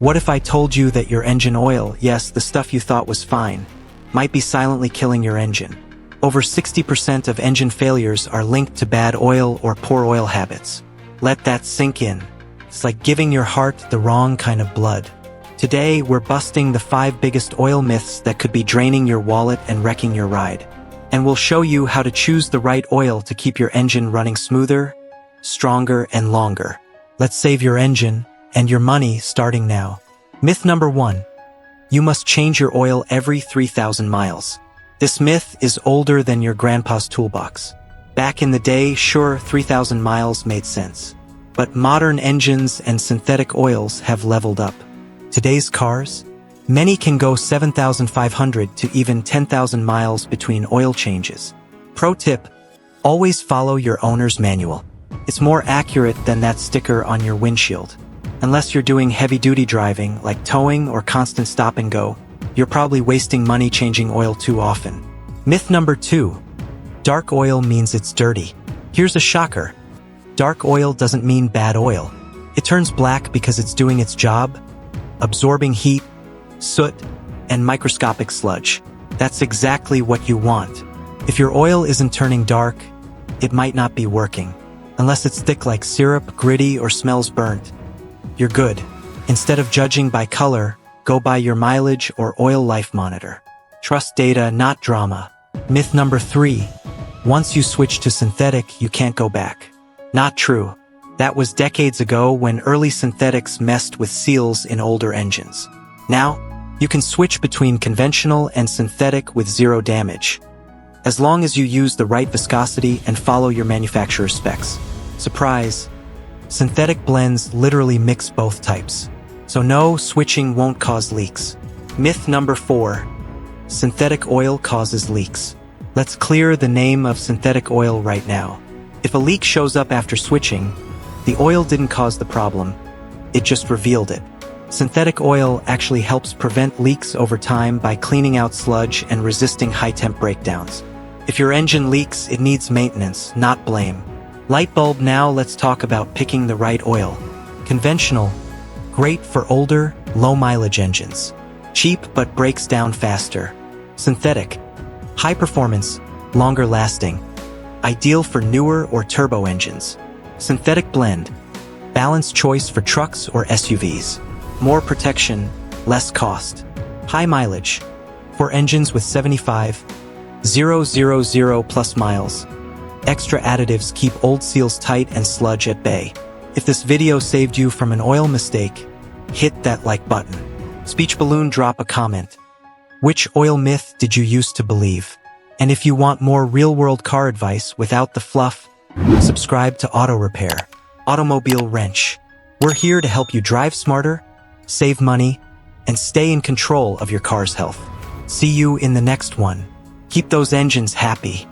What if I told you that your engine oil, yes, the stuff you thought was fine, might be silently killing your engine? Over 60% of engine failures are linked to bad oil or poor oil habits. Let that sink in. It's like giving your heart the wrong kind of blood. Today, we're busting the 5 biggest oil myths that could be draining your wallet and wrecking your ride. And we'll show you how to choose the right oil to keep your engine running smoother, stronger, and longer. Let's save your engine and your money starting now. Myth number 1. You must change your oil every 3,000 miles. This myth is older than your grandpa's toolbox. Back in the day, sure, 3,000 miles made sense. But modern engines and synthetic oils have leveled up. Today's cars? Many can go 7,500 to even 10,000 miles between oil changes. Pro tip: always follow your owner's manual. It's more accurate than that sticker on your windshield. Unless you're doing heavy-duty driving, like towing or constant stop and go, you're probably wasting money changing oil too often. Myth number 2. Dark oil means it's dirty. Here's a shocker. Dark oil doesn't mean bad oil. It turns black because it's doing its job, absorbing heat, soot, and microscopic sludge. That's exactly what you want. If your oil isn't turning dark, it might not be working. Unless it's thick like syrup, gritty, or smells burnt, you're good. Instead of judging by color, go by your mileage or oil life monitor. Trust data, not drama. Myth number 3. Once you switch to synthetic, you can't go back. Not true. That was decades ago when early synthetics messed with seals in older engines. Now, you can switch between conventional and synthetic with zero damage, as long as you use the right viscosity and follow your manufacturer's specs. Surprise! Synthetic blends literally mix both types. So no, switching won't cause leaks. Myth number 4. Synthetic oil causes leaks. Let's clear the name of synthetic oil right now. If a leak shows up after switching, the oil didn't cause the problem, it just revealed it. Synthetic oil actually helps prevent leaks over time by cleaning out sludge and resisting high-temp breakdowns. If your engine leaks, it needs maintenance, not blame. Light bulb. Now let's talk about picking the right oil. Conventional, great for older, low-mileage engines. Cheap but breaks down faster. Synthetic, high performance, longer lasting. Ideal for newer or turbo engines. Synthetic blend, balanced choice for trucks or SUVs. More protection, less cost. High mileage, for engines with 75,000 plus miles. Extra additives keep old seals tight and sludge at bay. If this video saved you from an oil mistake, hit that like button. Speech balloon, drop a comment. Which oil myth did you used to believe? And if you want more real-world car advice without the fluff, subscribe to Auto Repair, Automobile Wrench. We're here to help you drive smarter, save money, and stay in control of your car's health. See you in the next one. Keep those engines happy.